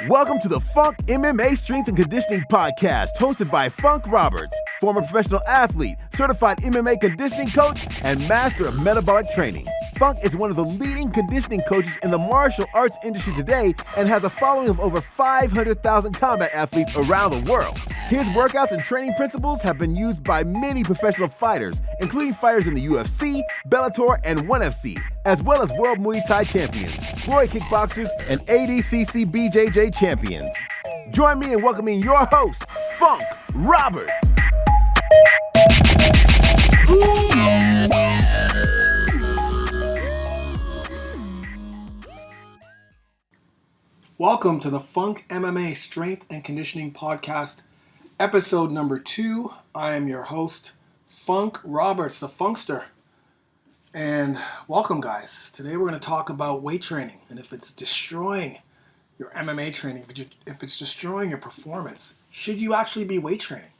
Welcome to the FunkMMA Strength and Conditioning Podcast, hosted by Funk Roberts, former professional athlete, certified MMA conditioning coach, and master of metabolic training. Funk is one of the leading conditioning coaches in the martial arts industry today and has a following of over 500,000 combat athletes around the world. His workouts and training principles have been used by many professional fighters, including fighters in the UFC, Bellator, and ONE FC, as well as World Muay Thai champions, Roy kickboxers, and ADCC BJJ champions. Join me in welcoming your host, Funk Roberts. Welcome to the FunkMMA Strength and Conditioning Podcast, episode number 2. I am your host, Funk Roberts, the Funkster. And welcome, guys. Today we're going to talk about weight training and if it's destroying your MMA training, if it's destroying your performance. Should you actually be weight training?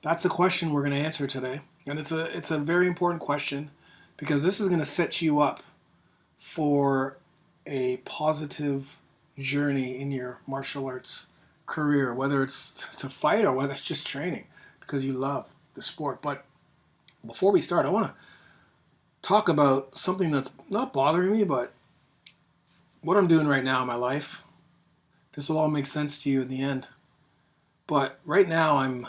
That's a question we're going to answer today. And it's a very important question because this is going to set you up for a positive journey in your martial arts career, whether it's to fight or whether it's just training because you love the sport. But before we start, I want to talk about something that's not bothering me, but what I'm doing right now in my life. This will all make sense to you in the end. But right now I'm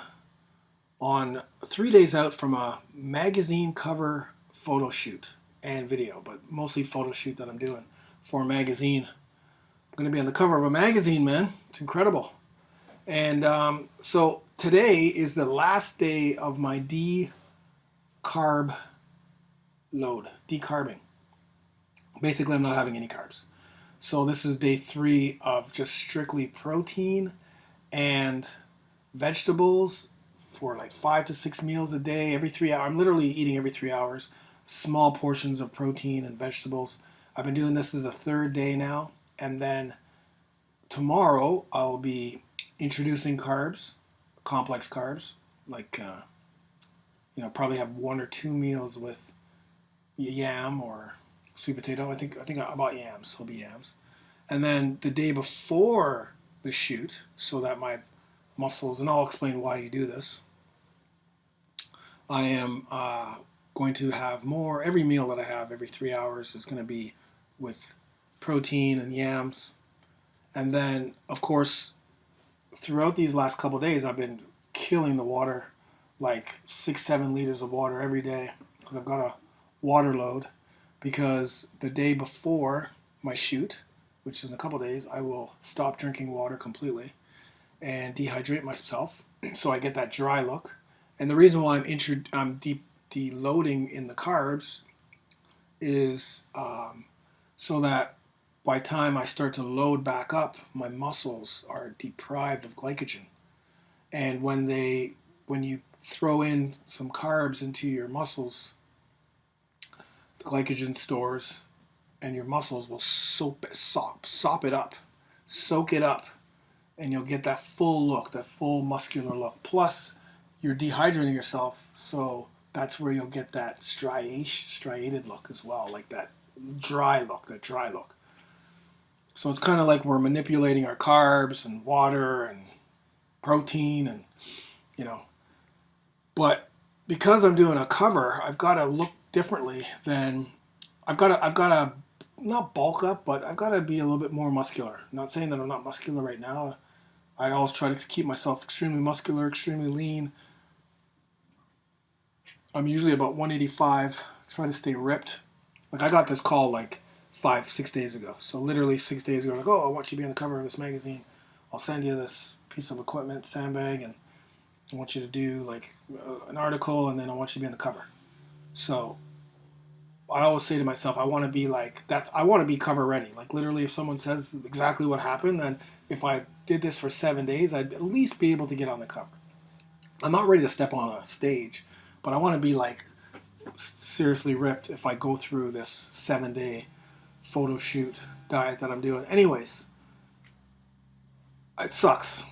on 3 days out from a magazine cover photo shoot and video, but mostly photo shoot that I'm doing for a magazine. I'm going to be on the cover of a magazine, man. It's incredible. And so today is the last day of my decarb load, decarbing. Basically, I'm not having any carbs. So this is day 3 of just strictly protein and vegetables for like 5 to 6 meals a day, every 3 hours. I'm literally eating every 3 hours, small portions of protein and vegetables. I've been doing this as a 3rd day now. And then tomorrow I'll be introducing carbs, complex carbs, like, probably have 1 or 2 meals with yam or sweet potato. I think I bought yams, so it'll be yams. And then the day before the shoot, so that my muscles, and I'll explain why you do this, I am going to have more. Every meal that I have every 3 hours is going to be with protein and yams. And then, of course, throughout these last couple of days, I've been killing the water, like 6-7 liters of water every day because I've got a water load. Because the day before my shoot, which is in a couple of days, I will stop drinking water completely and dehydrate myself so I get that dry look. And the reason why I'm deloading in the carbs is so that by the time I start to load back up, my muscles are deprived of glycogen. And when you throw in some carbs into your muscles, the glycogen stores and your muscles will soak it up, and you'll get that full look, that full muscular look. Plus, you're dehydrating yourself, so that's where you'll get that striated look as well, like that dry look. So it's kind of like we're manipulating our carbs and water and protein and, But because I'm doing a cover, I've got to look differently than I've got to not bulk up, but I've got to be a little bit more muscular. I'm not saying that I'm not muscular right now. I always try to keep myself extremely muscular, extremely lean. I'm usually about 185, try to stay ripped. Like I got this call like 5-6 days ago. So literally 6 days ago, like, I want you to be on the cover of this magazine. I'll send you this piece of equipment, sandbag, and I want you to do like an article, and then I want you to be on the cover. So I always say to myself, I want to be like, I want to be cover ready. Like literally if someone says exactly what happened, then if I did this for 7 days, I'd at least be able to get on the cover. I'm not ready to step on a stage, but I want to be like seriously ripped if I go through this 7-day photo shoot diet that I'm doing. Anyways, it sucks.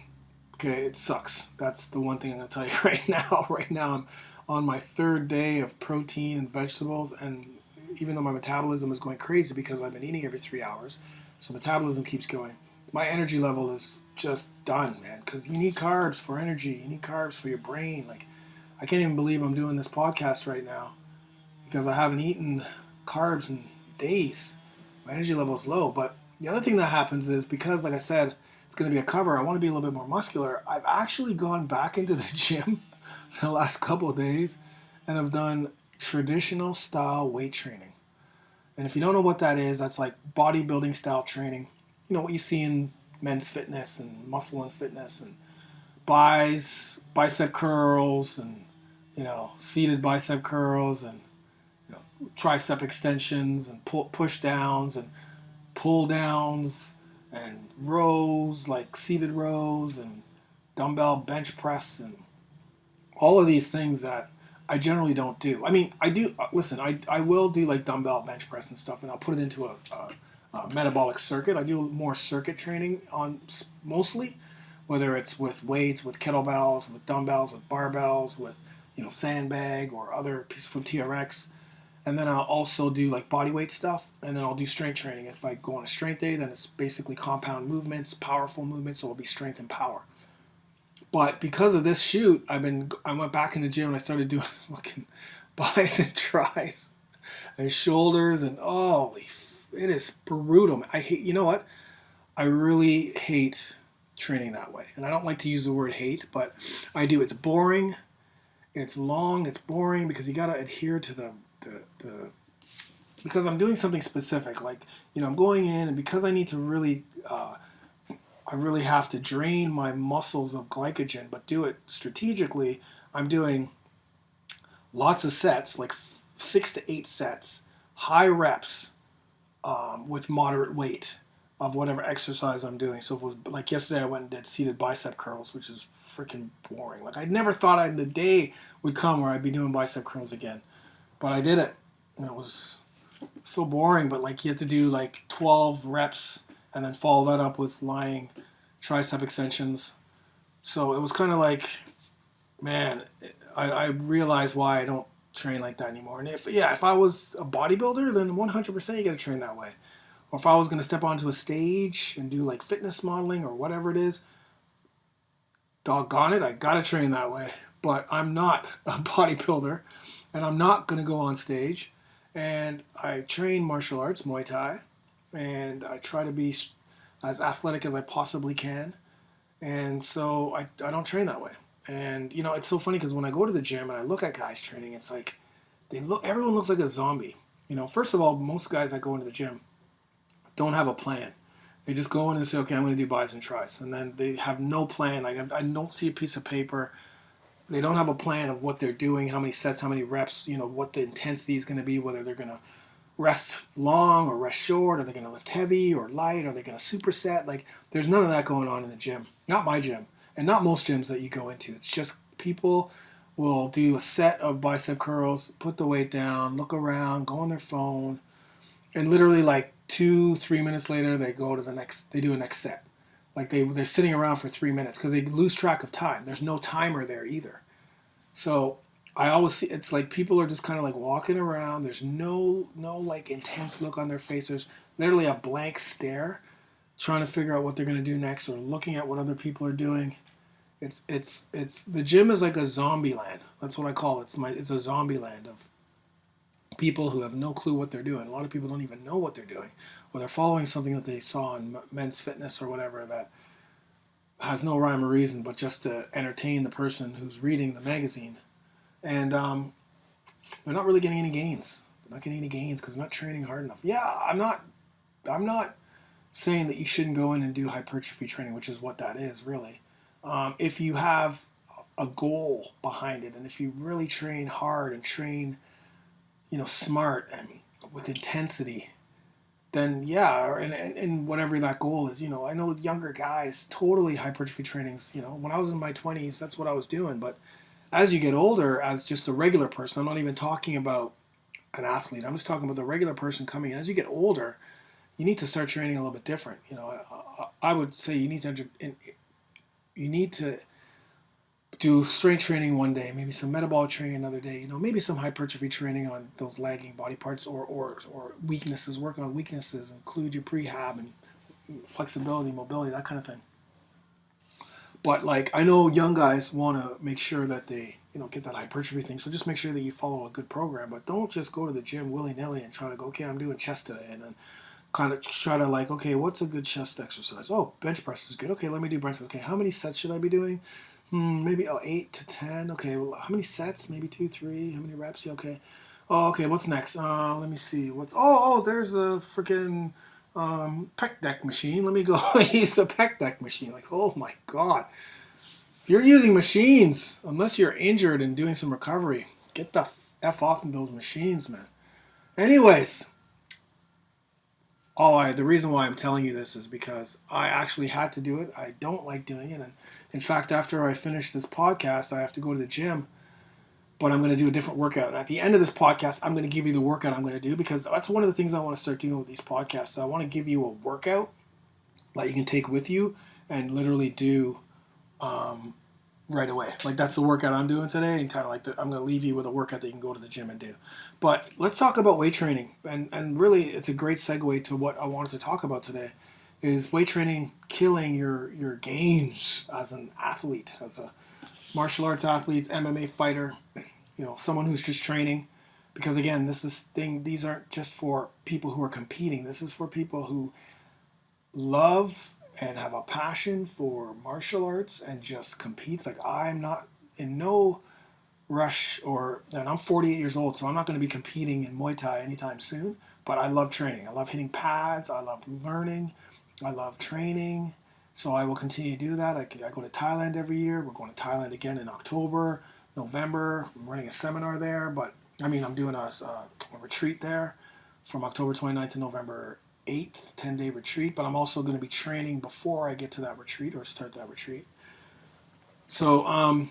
Okay, it sucks. That's the one thing I'm going to tell you right now. Right now I'm on my 3rd day of protein and vegetables, and even though my metabolism is going crazy because I've been eating every 3 hours, so metabolism keeps going. my energy level is just done, man. Because you need carbs for energy. You need carbs for your brain. Like, I can't even believe I'm doing this podcast right now because I haven't eaten carbs in days. My energy level is low. But the other thing that happens is because, like I said, it's going to be a cover. I want to be a little bit more muscular. I've actually gone back into the gym the last couple of days and I've done traditional style weight training. And if you don't know what that is, that's like bodybuilding style training. You know, what you see in men's fitness and muscle and fitness and bicep curls and, you know, seated bicep curls and, you know, tricep extensions and push downs and pull downs and rows, like seated rows and dumbbell bench press and all of these things that I generally don't do. I mean, I do, listen, I will do like dumbbell bench press and stuff, and I'll put it into a metabolic circuit. I do more circuit training on mostly, whether it's with weights, with kettlebells, with dumbbells, with barbells, with, you know, sandbag or other pieces from TRX. And then I'll also do like bodyweight stuff, and then I'll do strength training. If I go on a strength day, then it's basically compound movements, powerful movements, so it'll be strength and power. But because of this shoot, I went back in the gym and I started doing fucking bis and tris and shoulders and it is brutal. I hate, you know what? I really hate training that way. And I don't like to use the word hate, but I do. It's boring. It's long. It's boring because you got to adhere to the because I'm doing something specific. Like, you know, I'm going in and because I need to really I really have to drain my muscles of glycogen, but do it strategically. I'm doing lots of sets, like 6 to 8 sets, high reps with moderate weight of whatever exercise I'm doing. So if it was like yesterday, I went and did seated bicep curls, which is freaking boring. Like I never thought the day would come where I'd be doing bicep curls again, but I did it, and it was so boring. But like you have to do like 12 reps and then follow that up with lying tricep extensions. So it was kind of like, man, I realized why I don't train like that anymore. And if I was a bodybuilder, then 100% you got to train that way. Or if I was going to step onto a stage and do like fitness modeling or whatever it is, doggone it, I got to train that way. But I'm not a bodybuilder, and I'm not going to go on stage. And I train martial arts, Muay Thai, and I try to be as athletic as I possibly can. And so I don't train that way. And, you know, it's so funny because when I go to the gym and I look at guys training, it's like everyone looks like a zombie. You know, first of all, most guys that go into the gym don't have a plan. They just go in and say, okay, I'm going to do bis and tris. And then they have no plan. Like, I don't see a piece of paper. They don't have a plan of what they're doing, how many sets, how many reps, you know, what the intensity is going to be, whether they're going to rest long or rest short, are they going to lift heavy or light, are they going to superset? Like, there's none of that going on in the gym. Not my gym, and not most gyms that you go into. It's just people will do a set of bicep curls, put the weight down, look around, go on their phone, and literally like 2-3 minutes later they do a next set. Like they're sitting around for 3 minutes because they lose track of time. There's no timer there either. So I always see it's like people are just kind of like walking around. There's no like intense look on their face. There's literally a blank stare, trying to figure out what they're gonna do next or looking at what other people are doing. It's the gym is like a zombie land. That's what I call it. It's a zombie land of people who have no clue what they're doing. A lot of people don't even know what they're doing, or they're following something that they saw in Men's Fitness or whatever that has no rhyme or reason, but just to entertain the person who's reading the magazine. And they're not really getting any gains. They're not getting any gains because they're not training hard enough. Yeah, I'm not saying that you shouldn't go in and do hypertrophy training, which is what that is really. If you have a goal behind it, and if you really train hard and train, you know, smart and with intensity, then yeah, and whatever that goal is, you know, I know with younger guys, totally hypertrophy trainings, you know, when I was in my 20s, that's what I was doing. But as you get older, as just a regular person, I'm not even talking about an athlete, I'm just talking about the regular person coming in. As you get older, you need to start training a little bit different. You know, I would say you need to do strength training one day, maybe some metabolic training another day, you know, maybe some hypertrophy training on those lagging body parts or weaknesses, work on weaknesses, include your prehab and flexibility, mobility, that kind of thing. But like, I know young guys want to make sure that they, get that hypertrophy thing. So just make sure that you follow a good program, but don't just go to the gym willy-nilly and try to go, okay, I'm doing chest today. And then kind of try to like, okay, what's a good chest exercise? Oh, bench press is good. Okay, let me do bench press. Okay, how many sets should I be doing? Maybe 8 to 10. Okay, well, how many sets? Maybe 2, 3. How many reps? Yeah, okay. Oh, okay, what's next? Let me see. There's a freaking pec deck machine. Let me go use the pec deck machine. Like, oh my God. If you're using machines, unless you're injured and doing some recovery, get the F off of those machines, man. Anyways, the reason why I'm telling you this is because I actually had to do it. I don't like doing it. And in fact, after I finish this podcast, I have to go to the gym, but I'm going to do a different workout. At the end of this podcast, I'm going to give you the workout I'm going to do, because that's one of the things I want to start doing with these podcasts. I want to give you a workout that you can take with you and literally do right away. Like, that's the workout I'm doing today, and kind of like I'm going to leave you with a workout that you can go to the gym and do. But let's talk about weight training, and really it's a great segue to what I wanted to talk about today. Is weight training killing your gains as an athlete, as a martial arts athlete, MMA fighter, someone who's just training? Because again, these aren't just for people who are competing. This is for people who love and have a passion for martial arts and just competes. Like, I'm not in no rush, and I'm 48 years old, so I'm not going to be competing in Muay Thai anytime soon, but I love training. I love hitting pads. I love learning. I love training. So I will continue to do that. I go to Thailand every year. We're going to Thailand again in October, November. I'm running a seminar there, I'm doing a retreat there from October 29th to November 8th, 10-day retreat, but I'm also going to be training before I get to that retreat or start that retreat. So, I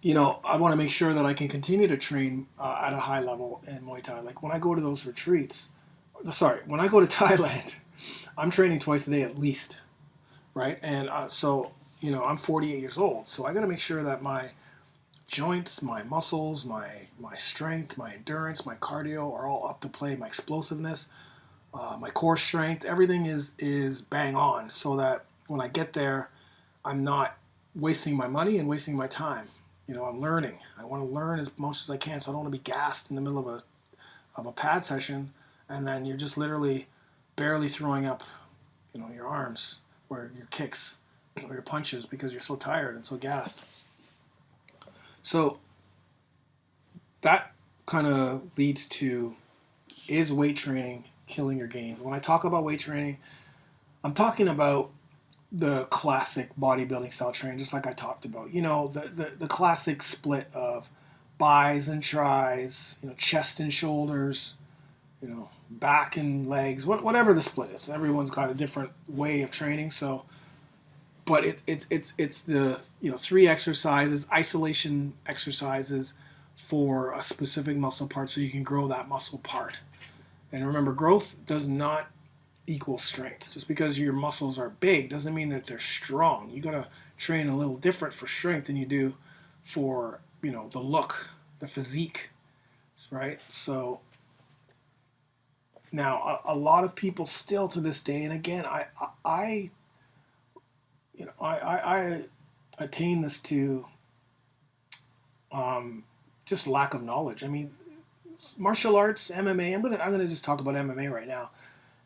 want to make sure that I can continue to train at a high level in Muay Thai. Like, when I go to those retreats, when I go to Thailand, I'm training twice a day at least, right? And I'm 48 years old, so I got to make sure that my joints, my muscles, my strength, my endurance, my cardio are all up to play, my explosiveness, my core strength, everything is bang on, so that when I get there, I'm not wasting my money and wasting my time. I'm learning. I want to learn as much as I can, so I don't want to be gassed in the middle of a pad session, and then you're just literally barely throwing up, your arms or your kicks or your punches because you're so tired and so gassed. So that kind of leads to, is weight training killing your gains? When I talk about weight training, I'm talking about the classic bodybuilding style training, just like I talked about. The classic split of bis and tris, chest and shoulders, back and legs, whatever the split is. Everyone's got a different way of training. So, but it's the 3 exercises, isolation exercises for a specific muscle part, so you can grow that muscle part. And remember, growth does not equal strength. Just because your muscles are big doesn't mean that they're strong. You got to train a little different for strength than you do for, the look, the physique, right? So now a lot of people still to this day, and again, I attain this to just lack of knowledge. Martial arts, MMA. I'm gonna just talk about MMA right now.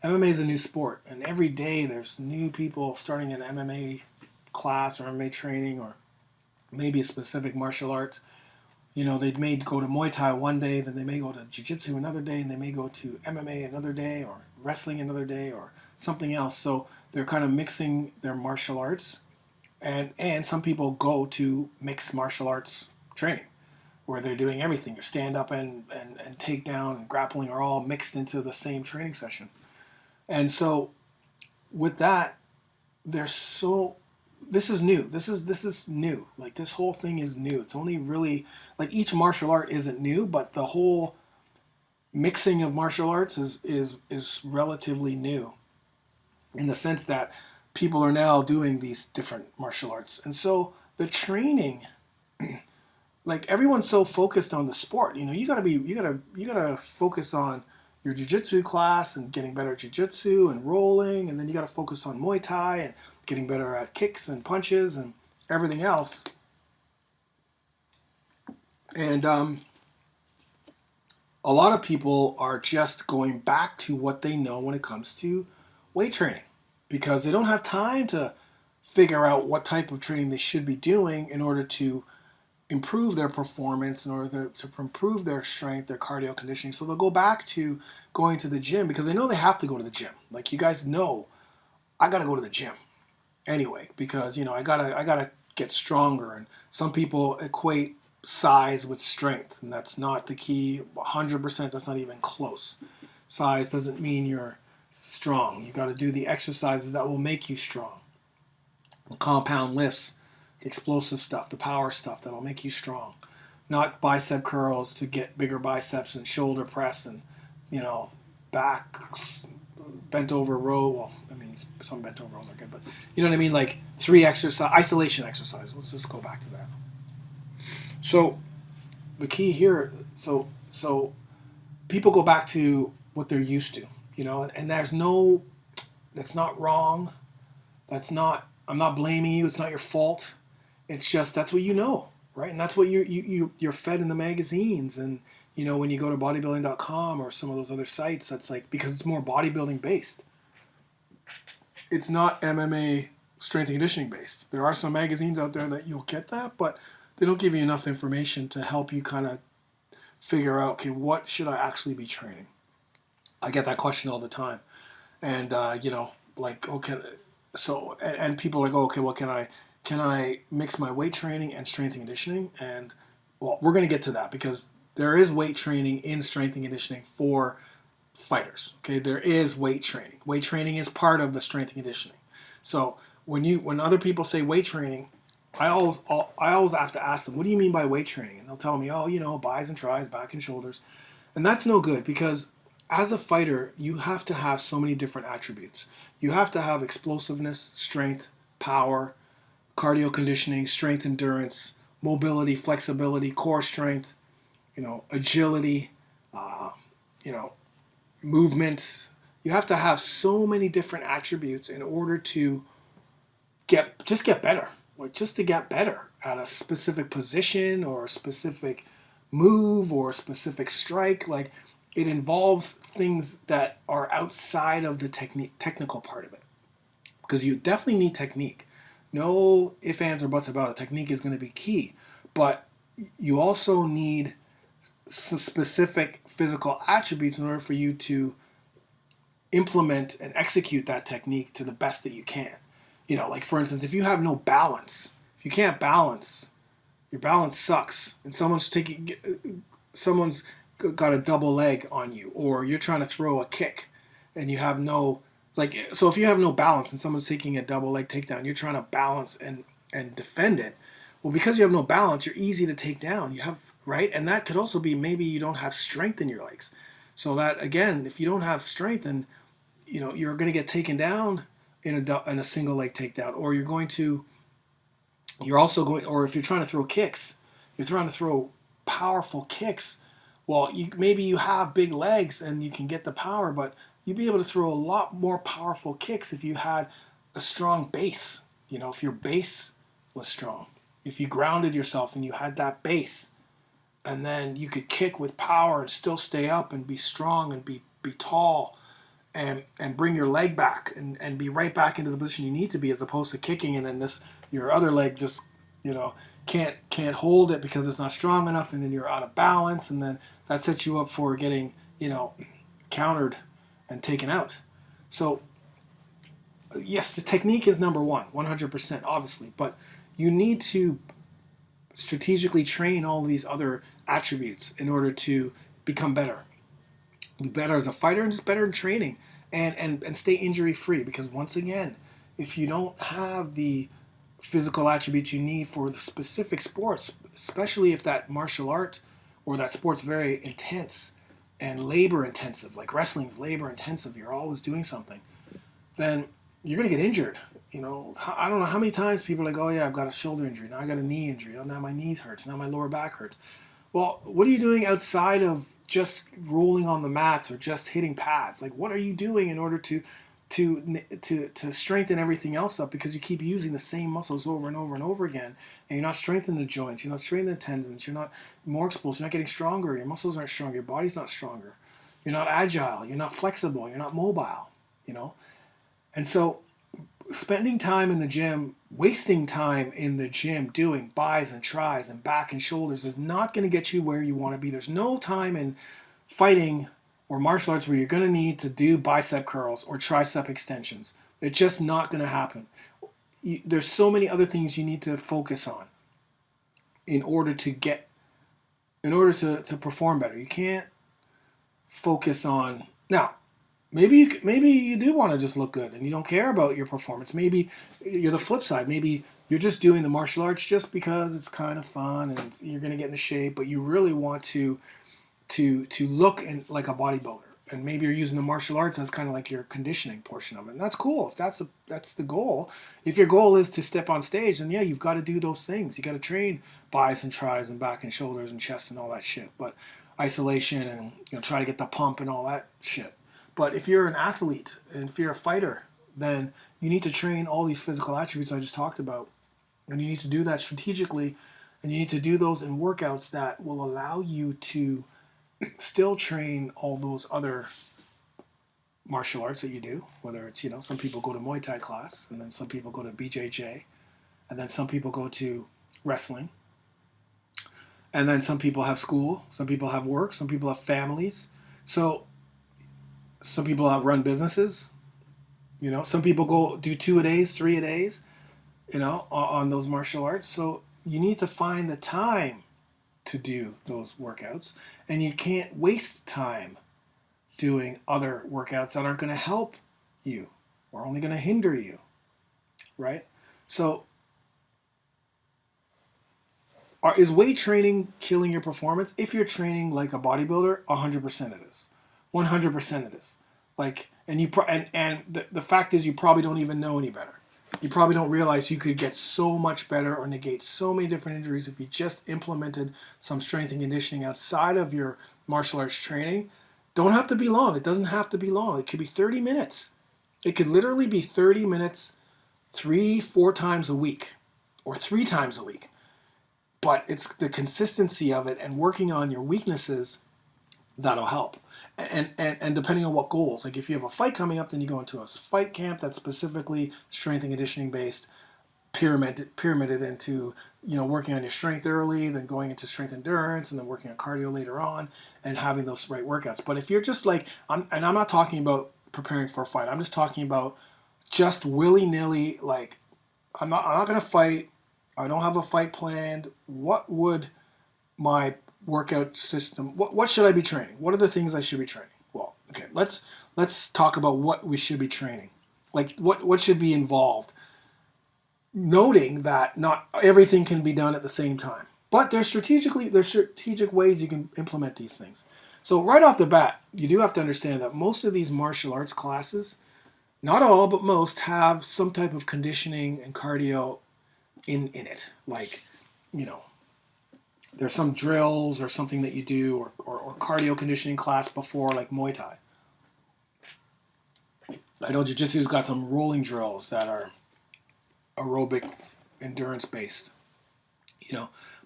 MMA is a new sport, and every day there's new people starting an MMA class or MMA training, or maybe a specific martial arts. They may go to Muay Thai one day, then they may go to Jiu-Jitsu another day, and they may go to MMA another day, or wrestling another day, or something else. So they're kind of mixing their martial arts, and some people go to mixed martial arts training, where they're doing everything. Your stand-up and takedown and grappling are all mixed into the same training session. And so with that, this is new. This is new. Like, this whole thing is new. It's only really, like, each martial art isn't new, but the whole mixing of martial arts is relatively new, in the sense that people are now doing these different martial arts. And so the training, like, everyone's so focused on the sport. You gotta focus on your jiu-jitsu class and getting better at jiu-jitsu and rolling, and then you got to focus on Muay Thai and getting better at kicks and punches and everything else. And a lot of people are just going back to what they know when it comes to weight training, because they don't have time to figure out what type of training they should be doing in order to improve their performance, in order to improve their strength, their cardio conditioning. So they'll go back to going to the gym because they know they have to go to the gym. Like, you guys know, I got to go to the gym anyway, because, I gotta get stronger. And some people equate size with strength, and that's not the key. 100%, that's not even close. Size doesn't mean you're strong. You got to do the exercises that will make you strong. The compound lifts, the explosive stuff, the power stuff that'll make you strong. Not bicep curls to get bigger biceps and shoulder press and, back bent over row. Well, I mean, some bent over rows are good, but you know what I mean? Like 3 isolation exercises. Let's just go back to that. So the key here, so people go back to what they're used to, and that's not wrong. I'm not blaming you. It's not your fault. It's just, that's what you know, right? And that's what you're fed in the magazines. And, when you go to bodybuilding.com or some of those other sites, that's like, because it's more bodybuilding based. It's not MMA strength and conditioning based. There are some magazines out there that you'll get that, but they don't give you enough information to help you kind of figure out, okay, what should I actually be training? I get that question all the time. And, like, okay, so, and people are like, oh, okay, well, can I mix my weight training and strength and conditioning? And, well, we're going to get to that, because there is weight training in strength and conditioning for fighters. Okay, there is weight training. Weight training is part of the strength and conditioning. So when other people say weight training, I always have to ask them, what do you mean by weight training? And they'll tell me, oh, bis and tris, back and shoulders. And that's no good, because as a fighter, you have to have so many different attributes. You have to have explosiveness, strength, power, cardio conditioning, strength endurance, mobility, flexibility, core strength, agility, movement. You have to have so many different attributes in order to get better. Just to get better at a specific position or a specific move or a specific strike. Like, it involves things that are outside of the technical part of it. Because you definitely need technique. No ifs, ands, or buts about it. Technique is going to be key. But you also need some specific physical attributes in order for you to implement and execute that technique to the best that you can. Like, for instance, if you have no balance, if you can't balance, your balance sucks, and someone's got a double leg on you, or you're trying to throw a kick and you have no, so if you have no balance and someone's taking a double leg takedown, you're trying to balance and defend it. Well, because you have no balance, you're easy to take down. Right? And that could also be, maybe you don't have strength in your legs. So that, again, if you don't have strength, then, you're going to get taken down in a single leg takedown, or or if you're trying to throw kicks, you're trying to throw powerful kicks. Well, maybe you have big legs and you can get the power, but you'd be able to throw a lot more powerful kicks if you had a strong base. If your base was strong, if you grounded yourself and you had that base, and then you could kick with power and still stay up and be strong and be tall and bring your leg back and be right back into the position you need to be, as opposed to kicking and then your other leg just, can't hold it because it's not strong enough, and then you're out of balance, and then that sets you up for getting, countered and taken out. So yes, the technique is number one, 100%, obviously, but you need to strategically train all of these other attributes in order to become better. Be better as a fighter and just better in training and stay injury free. Because once again, if you don't have the physical attributes you need for the specific sports, especially if that martial art or that sport's very intense and labor intensive, like wrestling's labor intensive, you're always doing something, then you're going to get injured. I don't know how many times people are like, oh yeah, I've got a shoulder injury. Now I got a knee injury. Oh, now my knee hurts. Now my lower back hurts. Well, what are you doing outside of just rolling on the mats or just hitting pads. Like, what are you doing in order to strengthen everything else up, because you keep using the same muscles over and over and over again, and you're not strengthening the joints, you're not strengthening the tendons, you're not more explosive, you're not getting stronger, your muscles aren't stronger, your body's not stronger, you're not agile, you're not flexible, you're not mobile, you know? And so spending time in the gym, wasting time in the gym doing bis and tris and back and shoulders is not going to get you where you want to be. There's no time in fighting or martial arts where you're going to need to do bicep curls or tricep extensions. It's just not going to happen. There's so many other things you need to focus on in order to perform better. You can't focus on now. Maybe you do want to just look good and you don't care about your performance. Maybe you're the flip side. Maybe you're just doing the martial arts just because it's kind of fun and you're going to get into shape, but you really want to look like a bodybuilder. And maybe you're using the martial arts as kind of like your conditioning portion of it. And that's cool if that's the goal. If your goal is to step on stage, then yeah, you've got to do those things. You got to train bis and tris and back and shoulders and chest and all that shit. But isolation and try to get the pump and all that shit. But if you're an athlete and if you're a fighter, then you need to train all these physical attributes I just talked about. And you need to do that strategically, and you need to do those in workouts that will allow you to still train all those other martial arts that you do, whether it's, some people go to Muay Thai class, and then some people go to BJJ, and then some people go to wrestling. And then some people have school, some people have work, some people have families. So some people have run businesses, some people go do 2 a days, 3 a days, on those martial arts. So you need to find the time to do those workouts, and you can't waste time doing other workouts that aren't going to help you or only going to hinder you, right? So is weight training killing your performance? If you're training like a bodybuilder, 100% it is. 100% it is. And the fact is, you probably don't even know any better. You probably don't realize you could get so much better or negate so many different injuries if you just implemented some strength and conditioning outside of your martial arts training. Don't have to be long. It doesn't have to be long. It could be 30 minutes. It could literally be 30 minutes 3-4 times a week or 3 times a week. But it's the consistency of it and working on your weaknesses that'll help. And depending on what goals, like if you have a fight coming up, then you go into a fight camp that's specifically strength and conditioning based, pyramided into, working on your strength early, then going into strength endurance, and then working on cardio later on, and having those right workouts. But if you're just I'm not talking about preparing for a fight. I'm just talking about just willy-nilly, I'm not going to fight. I don't have a fight planned. What would my workout system, what should I be training? What are the things I should be training? Well, okay, let's talk about what we should be training. What should be involved. Noting that not everything can be done at the same time. But there's strategic ways you can implement these things. So right off the bat, you do have to understand that most of these martial arts classes, not all, but most, have some type of conditioning and cardio in it. There's some drills or something that you do or cardio conditioning class before, like Muay Thai. I know Jiu-Jitsu's got some rolling drills that are aerobic endurance based.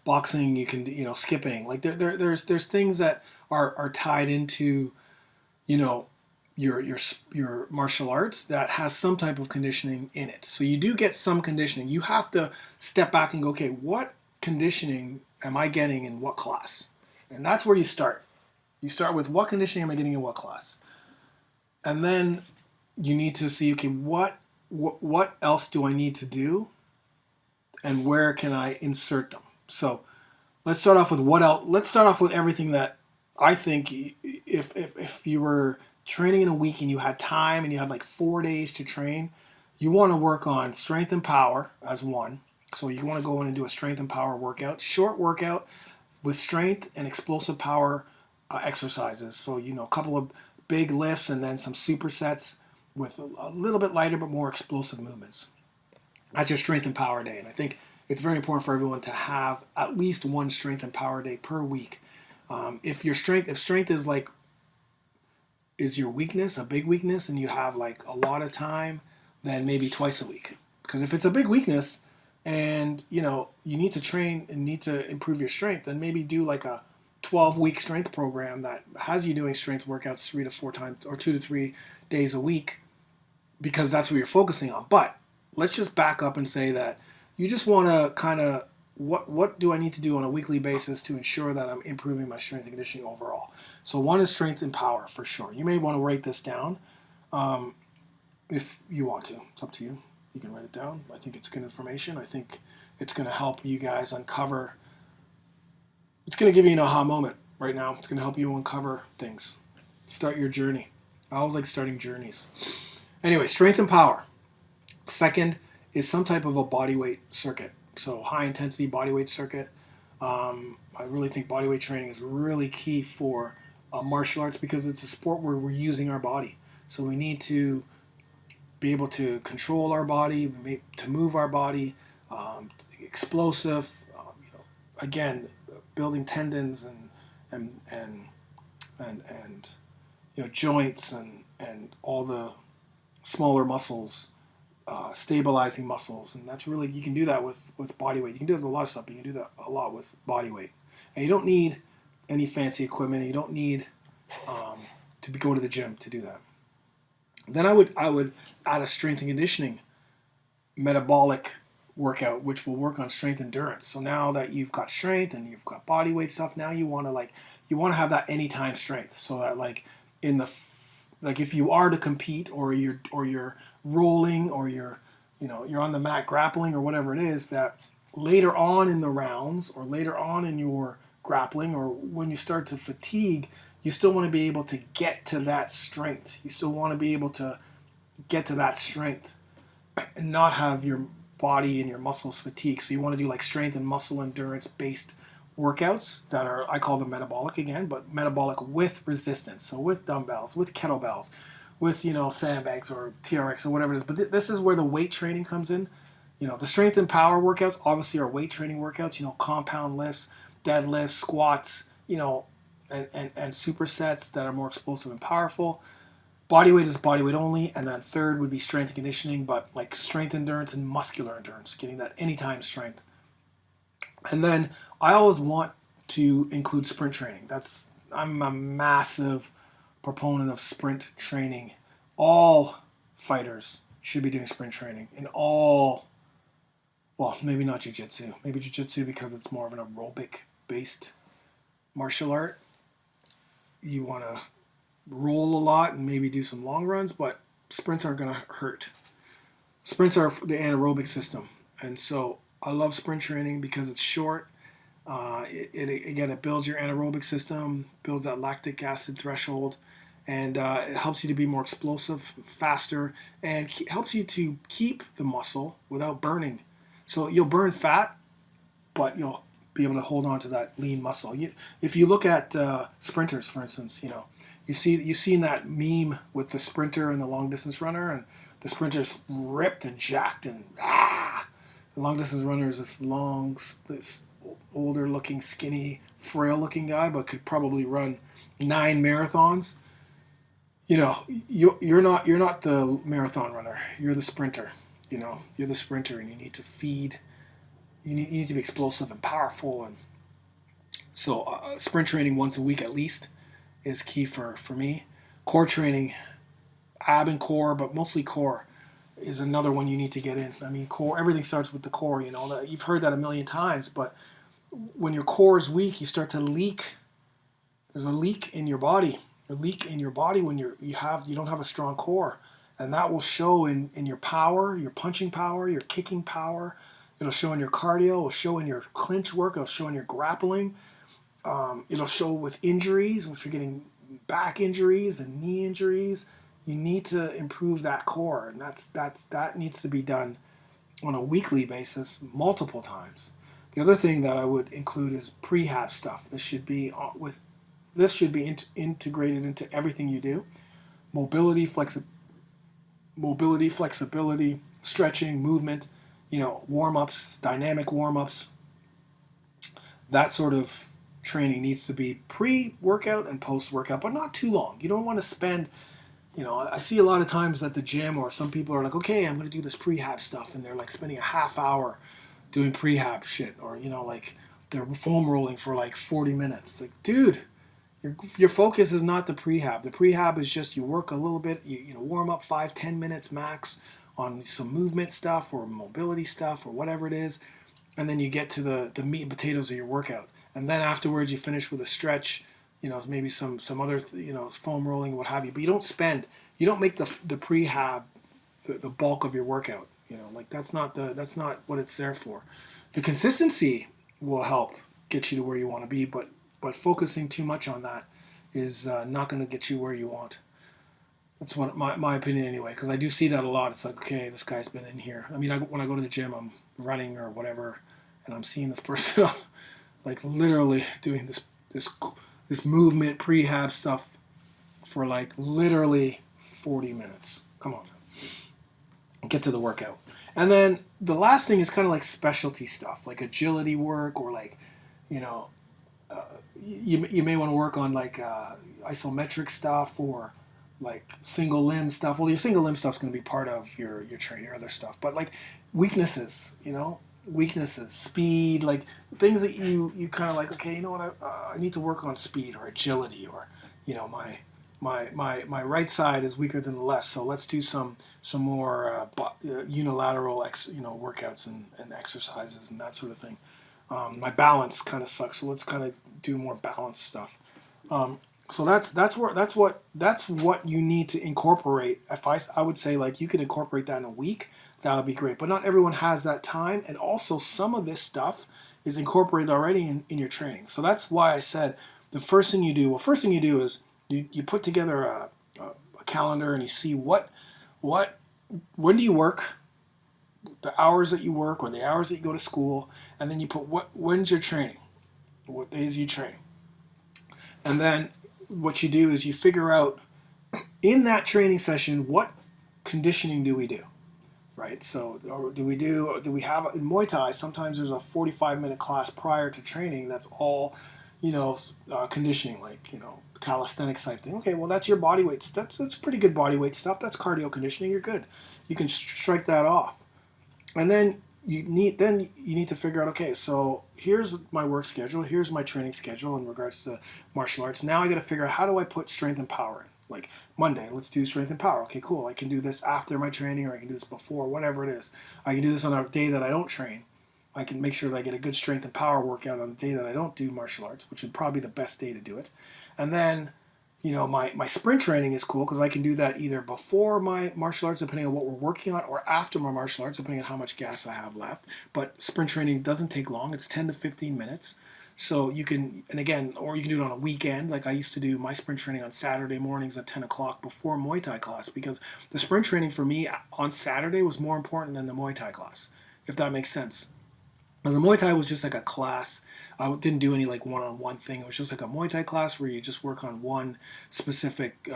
Boxing, you can, skipping. There's things that are tied into, your martial arts that has some type of conditioning in it. So you do get some conditioning. You have to step back and go, okay, what conditioning am I getting in what class? And that's where you start. You start with what conditioning am I getting in what class? And then you need to see, okay, what else do I need to do? And where can I insert them? So let's start off with what else. Let's start off with everything that I think if you were training in a week and you had time and you had 4 days to train, you want to work on strength and power as one. So you want to go in and do a strength and power workout, short workout with strength and explosive power exercises. So, a couple of big lifts and then some supersets with a little bit lighter but more explosive movements. That's your strength and power day. And I think it's very important for everyone to have at least one strength and power day per week If strength is your weakness, a big weakness, and you have like a lot of time, then maybe twice a week. Because if it's a big weakness and you need to train and need to improve your strength, then maybe do like a 12-week strength program that has you doing strength workouts 3 to 4 times or 2 to 3 days a week, because that's what you're focusing on. But let's just back up and say that you just want to kind of, what do I need to do on a weekly basis to ensure that I'm improving my strength and conditioning overall? So one is strength and power for sure. You may want to write this down if you want to. It's up to you. You can write it down. I think it's good information. I think it's going to help you guys uncover. It's going to give you an aha moment right now. It's going to help you uncover things. Start your journey. I always like starting journeys. Anyway, strength and power. Second is some type of a bodyweight circuit. So high intensity bodyweight circuit. I really think bodyweight training is really key for martial arts, because it's a sport where we're using our body. So we need to be able to control our body, to move our body, explosive. Again, building tendons and joints and all the smaller muscles. Stabilizing muscles, and that's really, you can do that with body weight. You can do it with a lot of stuff, but you can do that a lot with body weight. And you don't need any fancy equipment, and you don't need to go to the gym to do that. Then I would add a strength and conditioning metabolic workout, which will work on strength endurance. So now that you've got strength and you've got body weight stuff, now you want to have that anytime strength, so that like if you are to compete, or you're rolling, or you're on the mat grappling, or whatever it is, that later on in the rounds, or later on in your grappling, or when you start to fatigue, you still want to be able to get to that strength. You still want to be able to get to that strength and not have your body and your muscles fatigue. So you want to do like strength and muscle endurance based workouts that are, I call them metabolic again, but metabolic with resistance. So with dumbbells, with kettlebells, with sandbags or TRX or whatever it is. But this is where the weight training comes in. The strength and power workouts obviously are weight training workouts. Compound lifts, deadlifts, squats, and supersets that are more explosive and powerful. Body weight is body weight only, and then third would be strength and conditioning, but like strength endurance and muscular endurance, getting that anytime strength. And then I always want to include sprint training. I'm a massive proponent of sprint training. All fighters should be doing sprint training in all, well, maybe not jiu-jitsu. Maybe jiu-jitsu, because it's more of an aerobic-based martial art. You want to roll a lot and maybe do some long runs, but sprints are going to hurt. Sprints are the anaerobic system. And so I love sprint training because it's short. It builds your anaerobic system, builds that lactic acid threshold, and it helps you to be more explosive, faster, and helps you to keep the muscle without burning. So you'll burn fat, but you'll be able to hold on to that lean muscle. If you look at sprinters, for instance, you've seen that meme with the sprinter and the long distance runner, and the sprinter's ripped and jacked, and the long distance runner is this older looking, skinny, frail looking guy, but could probably run 9 marathons. You're not the marathon runner. You're the sprinter. You're the sprinter, and you need to feed. You need to be explosive and powerful, and so sprint training once a week at least is key for me. Core training, ab and core, but mostly core, is another one you need to get in. I mean, core. Everything starts with the core. You've heard that a million times, but when your core is weak, you start to leak. There's a leak in your body. A leak in your body when you don't have a strong core, and that will show in your power, your punching power, your kicking power. It'll show in your cardio. It'll show in your clinch work. It'll show in your grappling. It'll show with injuries. If you're getting back injuries and knee injuries, you need to improve that core, and that needs to be done on a weekly basis, multiple times. The other thing that I would include is prehab stuff. This should be integrated into everything you do. Mobility, flexibility, stretching, movement, warm-ups, dynamic warm-ups, that sort of training needs to be pre-workout and post-workout, but not too long. You don't want to spend, I see a lot of times at the gym, or some people are like, okay, I'm going to do this prehab stuff, and they're like spending a half hour doing prehab shit, or, like they're foam rolling for like 40 minutes. Like, dude, your focus is not the prehab. The prehab is just you work a little bit, you warm up 5-10 minutes max on some movement stuff or mobility stuff or whatever it is, and then you get to the meat and potatoes of your workout. And then afterwards you finish with a stretch, maybe some other, foam rolling, what have you. But you don't make the prehab the bulk of your workout. Like that's not what it's there for. The consistency will help get you to where you want to be, but focusing too much on that is not going to get you where you want. That's what my opinion anyway, because I do see that a lot. It's like, okay, this guy's been in here. I mean, when I go to the gym, I'm running or whatever, and I'm seeing this person like literally doing this movement prehab stuff for like literally 40 minutes. Come on, get to the workout. And then the last thing is kind of like specialty stuff, like agility work, or like, you may want to work on like isometric stuff, or like single limb stuff. Well, your single limb stuff is going to be part of your training, your other stuff. But like weaknesses, speed, like things that you kind of like, okay, you know what, I need to work on speed or agility, or my right side is weaker than the left, so let's do some more unilateral workouts and exercises and that sort of thing. My balance kind of sucks, so let's kind of do more balance stuff. So that's what you need to incorporate. I would say, like, you could incorporate that in a week. That would be great. But not everyone has that time, and also some of this stuff is incorporated already in your training. So that's why I said the first thing you do is you put together a calendar, and you see when do you work, the hours that you work or the hours that you go to school, and then you put when's your training, what days you train. And then what you do is you figure out in that training session, what conditioning do we do, right? So do we have, in Muay Thai, sometimes there's a 45-minute class prior to training that's all, conditioning, like, calisthenics type thing. Okay, well, that's your body weight. That's pretty good body weight stuff. That's cardio conditioning. You're good. You can strike that off. And then you need to figure out, okay, so here's my work schedule, here's my training schedule in regards to martial arts. Now I got to figure out, how do I put strength and power in? Like Monday, let's do strength and power. Okay, cool. I can do this after my training, or I can do this before, whatever it is. I can do this on a day that I don't train. I can make sure that I get a good strength and power workout on a day that I don't do martial arts, which would probably be the best day to do it. And then, my sprint training is cool because I can do that either before my martial arts, depending on what we're working on, or after my martial arts, depending on how much gas I have left. But sprint training doesn't take long. It's 10 to 15 minutes. So you can, and again, or you can do it on a weekend. Like I used to do my sprint training on Saturday mornings at 10 o'clock before Muay Thai class, because the sprint training for me on Saturday was more important than the Muay Thai class, if that makes sense. Because the Muay Thai was just like a class. I didn't do any like one-on-one thing. It was just like a Muay Thai class where you just work on one specific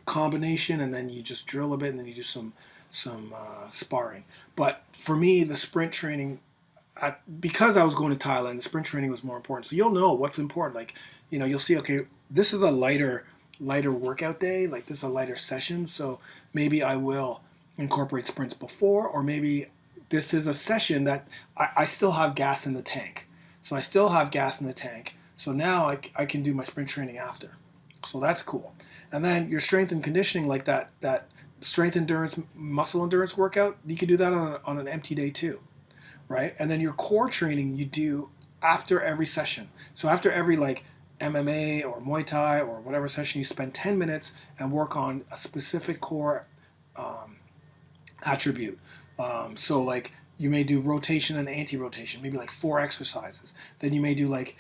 combination, and then you just drill a bit, and then you do some sparring. But for me, the sprint training, because I was going to Thailand, the sprint training was more important. So you'll know what's important. Like, you'll see, okay, this is a lighter workout day. Like, this is a lighter session. So maybe I will incorporate sprints before, or maybe this is a session that I still have gas in the tank. So I still have gas in the tank. So now I can do my sprint training after. So that's cool. And then your strength and conditioning, like that strength endurance, muscle endurance workout, you can do that on an empty day too, right? And then your core training you do after every session. So after every like MMA or Muay Thai or whatever session, you spend 10 minutes and work on a specific core attribute. So like you may do rotation and anti-rotation, maybe like 4 exercises. Then you may do like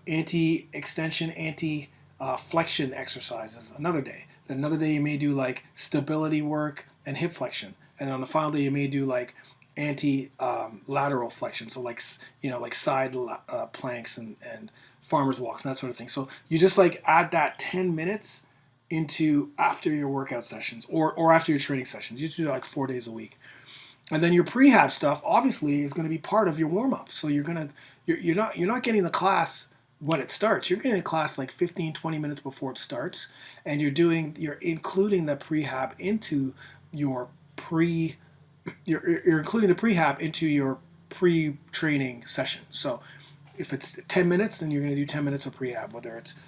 anti-extension, anti-flexion exercises another day. Then another day you may do like stability work and hip flexion. And on the final day you may do like anti-lateral flexion. So like, like side planks and farmer's walks and that sort of thing. So you just like add that 10 minutes into after your workout sessions or after your training sessions. You just do like 4 days a week. And then your prehab stuff obviously is going to be part of your warm up. So you're not getting the class when it starts. You're getting to class like 15, 20 minutes before it starts, and you're including the prehab into your you're including the prehab into your pre-training session. So if it's 10 minutes, then you're going to do 10 minutes of prehab, whether it's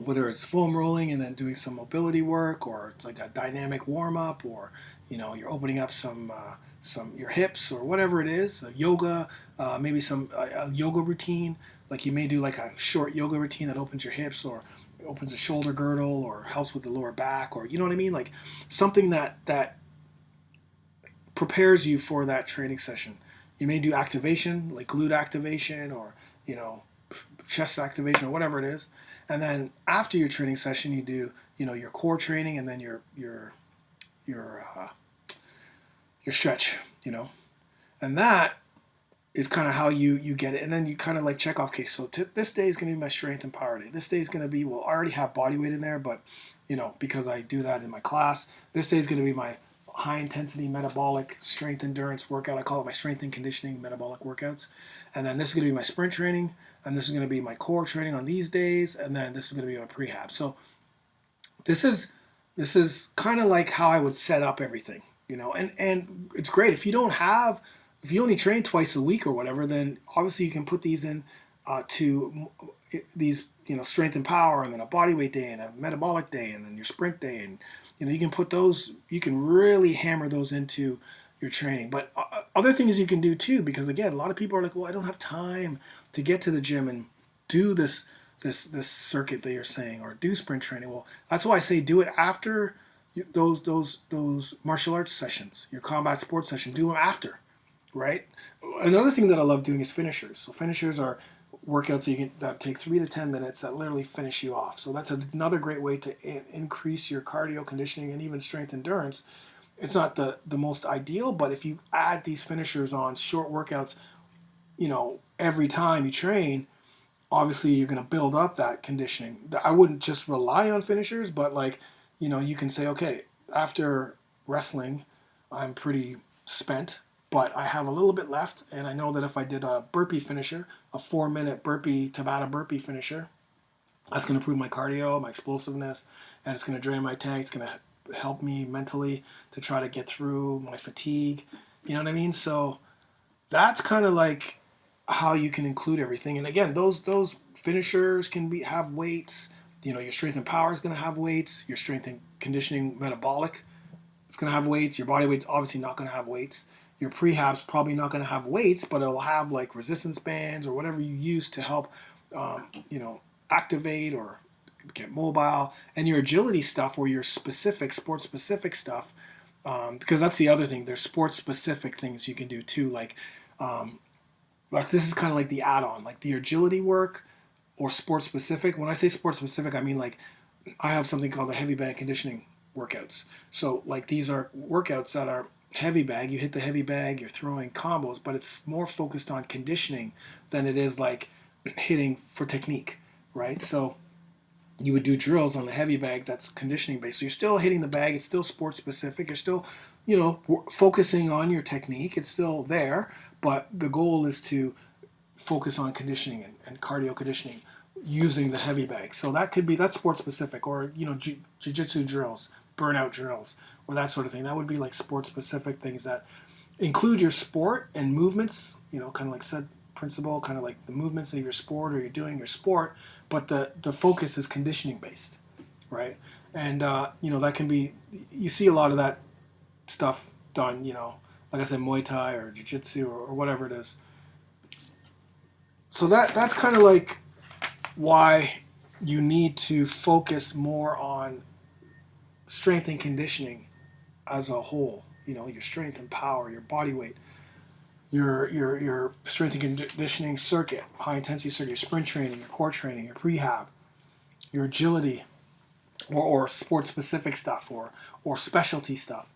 whether it's foam rolling and then doing some mobility work, or it's like a dynamic warm up, or you're opening up some your hips or whatever it is, yoga, maybe some a yoga routine. Like you may do like a short yoga routine that opens your hips or opens a shoulder girdle or helps with the lower back, or you know what I mean, like something that prepares you for that training session. You may do activation, like glute activation, or chest activation, or whatever it is. And then after your training session, you do your core training, and then your stretch, and that is kind of how you get it. And then you kind of like check off, okay, so this day is going to be my strength and power day. This day is going to be, well, I already have body weight in there, but because I do that in my class, this day is going to be my high intensity metabolic strength endurance workout. I call it my strength and conditioning metabolic workouts. And then this is going to be my sprint training, and this is going to be my core training on these days, and then this is going to be my prehab. So this is kind of like how I would set up everything, and it's great if you only train twice a week or whatever, then obviously you can put these in to these, strength and power, and then a body weight day and a metabolic day, and then your sprint day, and you can put those, you can really hammer those into your training. But other things you can do too, because again, a lot of people are like, well, I don't have time to get to the gym and do this circuit that you're saying, or do sprint training. Well, that's why I say do it after those martial arts sessions, your combat sports session. Do them after, right? Another thing that I love doing is finishers. So finishers are workouts that take 3 to 10 minutes that literally finish you off. So that's another great way to increase your cardio conditioning and even strength endurance. It's not the most ideal, but if you add these finishers on short workouts, every time you train, obviously you're going to build up that conditioning. I wouldn't just rely on finishers, but you can say, okay, after wrestling, I'm pretty spent, but I have a little bit left, and I know that if I did a burpee finisher, a 4-minute Tabata burpee finisher, that's going to improve my cardio, my explosiveness, and it's going to drain my tank. It's going to help me mentally to try to get through my fatigue. You know what I mean? So that's kind of like how you can include everything. And again, those finishers can have weights. Your strength and power is going to have weights. Your strength and conditioning metabolic, it's going to have weights. Your body weight's obviously not going to have weights. Your prehab's probably not going to have weights, but it'll have like resistance bands or whatever you use to help, activate or get mobile. And your agility stuff, or your sports specific stuff, because that's the other thing. There's sports specific things you can do too. Like this is kind of like the add-on, like the agility work or sports specific. When I say sports specific, I mean like I have something called the heavy bag conditioning workouts. So like these are workouts that are heavy bag. You hit the heavy bag, you're throwing combos, but it's more focused on conditioning than it is like hitting for technique, right? So you would do drills on the heavy bag that's conditioning based. So you're still hitting the bag, it's still sports specific, you're still, focusing on your technique, it's still there, but the goal is to focus on conditioning and cardio conditioning using the heavy bag. So that's sports specific, or jiu-jitsu drills, burnout drills, or that sort of thing. That would be like sports specific things that include your sport and movements, kind of like set principle, kind of like the movements of your sport, or you're doing your sport, but the focus is conditioning based, right? And that can be, you see a lot of that stuff done, like I said, Muay Thai or jiu-jitsu or whatever it is. So that's kind of like why you need to focus more on strength and conditioning as a whole. Your strength and power, your body weight, your strength and conditioning circuit, high intensity circuit, your sprint training, your core training, your prehab, your agility, or sports specific stuff, or specialty stuff,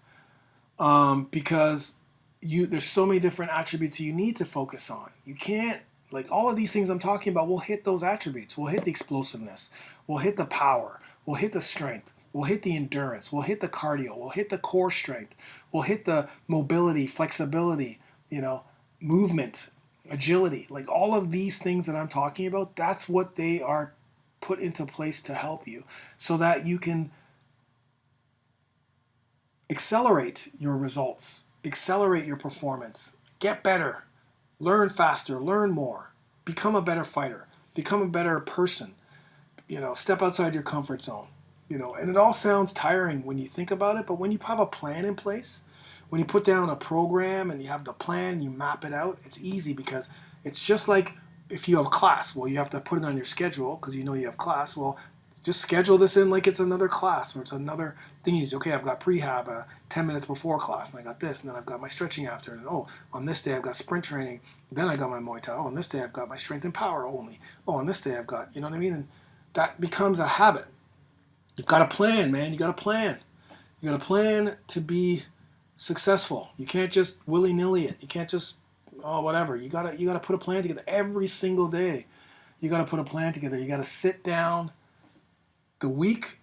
because there's so many different attributes you need to focus on. You can't, like, all of these things I'm talking about, we'll hit those attributes. We'll hit the explosiveness, we'll hit the power, we'll hit the strength, we'll hit the endurance, we'll hit the cardio, we'll hit the core strength, we'll hit the mobility, flexibility, movement, agility, like all of these things that I'm talking about, that's what they are put into place to help you so that you can accelerate your results, accelerate your performance, get better, learn faster, learn more, become a better fighter, become a better person, step outside your comfort zone, and it all sounds tiring when you think about it, but when you have a plan in place, when you put down a program and you have the plan and you map it out, it's easy because it's just like if you have class, well, you have to put it on your schedule because you know you have class. Well, just schedule this in like it's another class or it's another thing you do. Okay, I've got prehab 10 minutes before class and I got this, and then I've got my stretching after, and on this day I've got sprint training, then I got my Muay Thai, on this day I've got my strength and power only, on this day I've got, you know what I mean? And that becomes a habit. You've got a plan, man. You got a plan. You got a plan to be successful. You can't just willy-nilly it. You can't just whatever. You gotta put a plan together every single day. You gotta put a plan together. You gotta sit down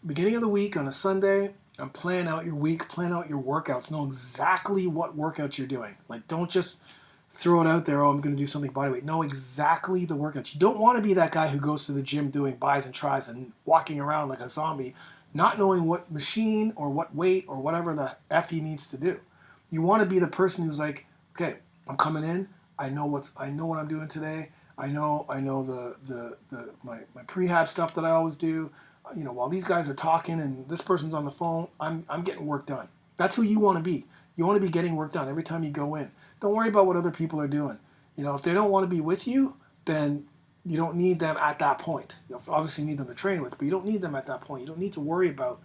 beginning of the week on a Sunday, and plan out your week, plan out your workouts. Know exactly what workouts you're doing. Like, don't just throw it out there, I'm going to do something bodyweight. Know exactly the workouts. You don't want to be that guy who goes to the gym doing bis and tris and walking around like a zombie, not knowing what machine or what weight or whatever the F he needs to do. You want to be the person who's like, okay, I'm coming in. I know what I'm doing today. I know my prehab stuff that I always do. While these guys are talking and this person's on the phone, I'm getting work done. That's who you want to be. You want to be getting work done every time you go in. Don't worry about what other people are doing. If they don't want to be with you, then you don't need them at that point. You obviously need them to train with, but you don't need them at that point. You don't need to worry about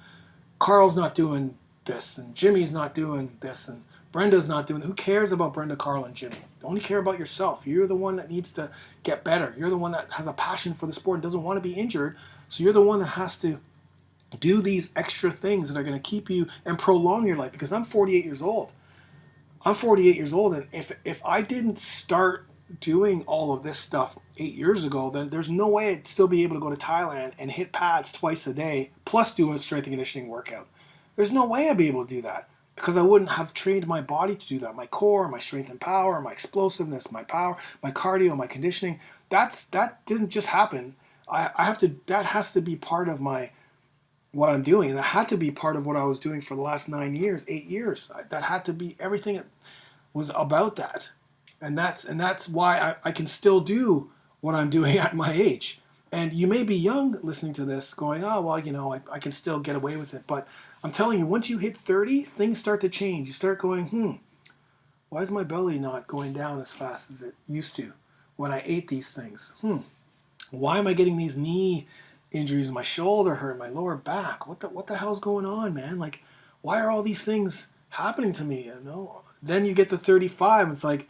Carl's not doing this and Jimmy's not doing this and Brenda's not doing it. Who cares about Brenda, Carl, and Jimmy? Only care about yourself. You're the one that needs to get better. You're the one that has a passion for the sport and doesn't want to be injured. So you're the one that has to do these extra things that are going to keep you and prolong your life. Because I'm 48 years old. I'm 48 years old, and if I didn't start doing all of this stuff 8 years ago, then there's no way I'd still be able to go to Thailand and hit pads twice a day, plus doing a strength and conditioning workout. There's no way I'd be able to do that because I wouldn't have trained my body to do that. My core, my strength and power, my explosiveness, my power, my cardio, my conditioning. That didn't just happen. That has to be part of what I'm doing. And that had to be part of what I was doing for the last 8 years. That had to be, everything was about that. And that's why I can still do what I'm doing at my age. And you may be young listening to this going, oh, well, I can still get away with it. But I'm telling you, once you hit 30, things start to change. You start going, why is my belly not going down as fast as it used to when I ate these things? Why am I getting these knee injuries? My shoulder hurt, my lower back. What the hell's going on, man? Like, why are all these things happening to me? Then you get to 35, and it's like,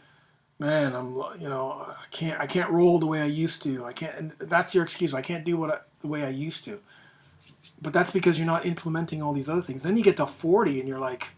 man, I can't roll the way I used to. I can't, and that's your excuse. I can't do the way I used to. But that's because you're not implementing all these other things. Then you get to 40, and you're like,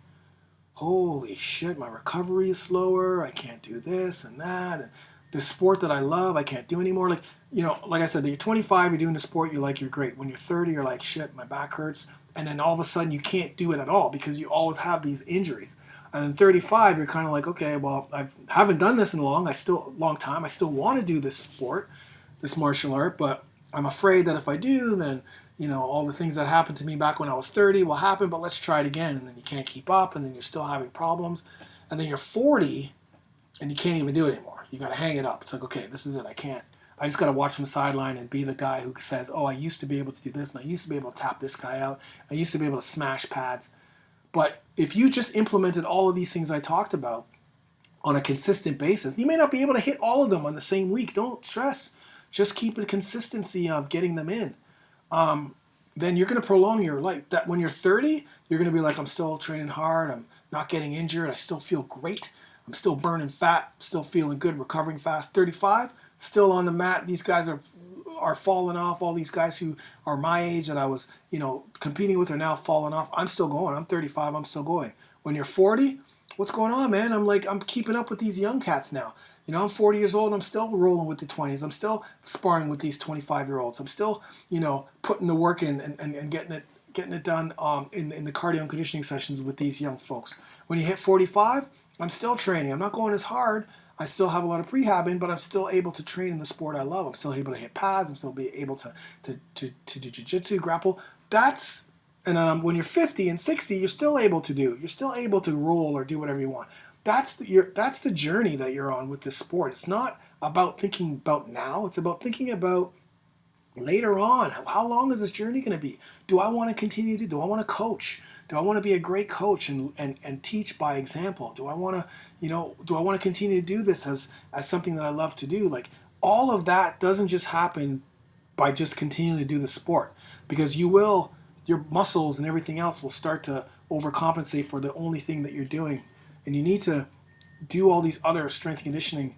holy shit, my recovery is slower. I can't do this and that. And the sport that I love, I can't do anymore. Like, like I said, you're 25, you're doing the sport, you're great. When you're 30, you're like, shit, my back hurts. And then all of a sudden you can't do it at all because you always have these injuries. And then 35, you're kind of like, okay, well, I haven't done this in a long time. I still want to do this sport, this martial art, but I'm afraid that if I do, then, all the things that happened to me back when I was 30 will happen, but let's try it again. And then you can't keep up, and then you're still having problems. And then you're 40, and you can't even do it anymore. You got to hang it up. It's like, okay, this is it. I just got to watch from the sideline and be the guy who says, oh, I used to be able to do this, and I used to be able to tap this guy out. I used to be able to smash pads. But if you just implemented all of these things I talked about on a consistent basis, you may not be able to hit all of them on the same week. Don't stress. Just keep the consistency of getting them in. Then you're going to prolong your life. That when you're 30, you're going to be like, I'm still training hard. I'm not getting injured. I still feel great. I'm still burning fat, still feeling good, recovering fast. 35, still on the mat. These guys are falling off. All these guys who are my age that I was, competing with are now falling off. I'm still going. I'm 35. I'm still going. When you're 40, what's going on, man? I'm keeping up with these young cats now. I'm 40 years old. I'm still rolling with the 20s. I'm still sparring with these 25-year-olds. I'm still, putting the work in and getting it done in the cardio and conditioning sessions with these young folks. When you hit 45, I'm still training. I'm not going as hard. I still have a lot of prehab in, but I'm still able to train in the sport I love. I'm still able to hit pads. I'm still able to do jiu-jitsu, grapple. When you're 50 and 60, you're still able to roll or do whatever you want. That's the journey that you're on with this sport. It's not about thinking about now. It's about thinking about later on. How long is this journey going to be? Do I want to continue do I want to coach? Do I want to be a great coach and teach by example? Do I want to continue to do this as something that I love to do? Like, all of that doesn't just happen by just continuing to do the sport, because your muscles and everything else will start to overcompensate for the only thing that you're doing. And you need to do all these other strength and conditioning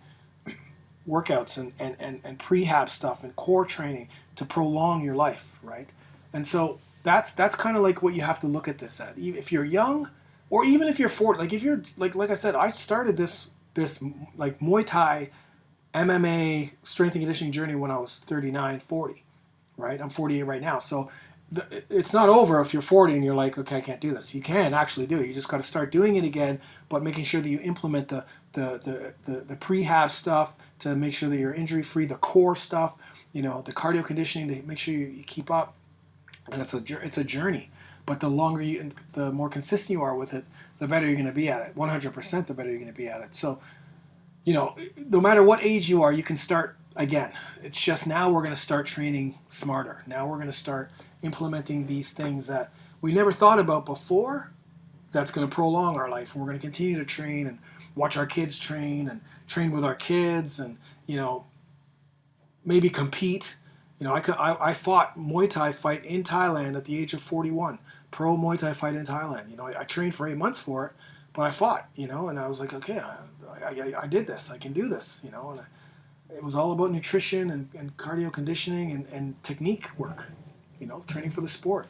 workouts and prehab stuff and core training to prolong your life, right? And so that's kind of like what you have to look at this at. If you're young, or even if you're 40, like if you're like I said, I started this like Muay Thai MMA strength and conditioning journey when I was 39, 40, right? I'm 48 right now. So it's not over if you're 40 and you're like, okay, I can't do this. You can actually do it. You just got to start doing it again, but making sure that you implement the prehab stuff to make sure that you're injury free, the core stuff, the cardio conditioning to make sure you keep up. And it's a journey. But the more consistent you are with it, the better you're going to be at it. 100% the better you're going to be at it. So, no matter what age you are, you can start again. It's just now we're going to start training smarter. Now we're going to start implementing these things that we never thought about before. That's going to prolong our life. And we're going to continue to train and watch our kids train and train with our kids and, maybe compete. I fought Muay Thai fight in Thailand at the age of 41. Pro Muay Thai fight in Thailand. I trained for 8 months for it, but I fought, and I was like, okay, I did this. I can do this, and it was all about nutrition and cardio conditioning and technique work, training for the sport.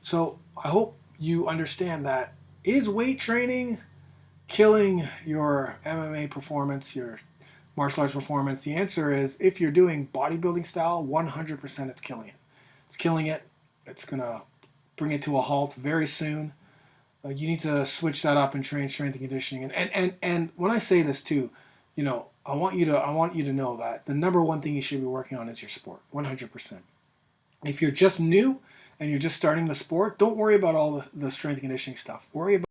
So I hope you understand that. Is weight training killing your MMA performance, your martial arts performance? The answer is, if you're doing bodybuilding style, 100% it's killing it. It's killing it. It's going to bring it to a halt very soon. You need to switch that up and train strength and conditioning. And when I say this too, I want you to know that the number one thing you should be working on is your sport, 100%. If you're just new and you're just starting the sport, don't worry about all the strength and conditioning stuff. Worry about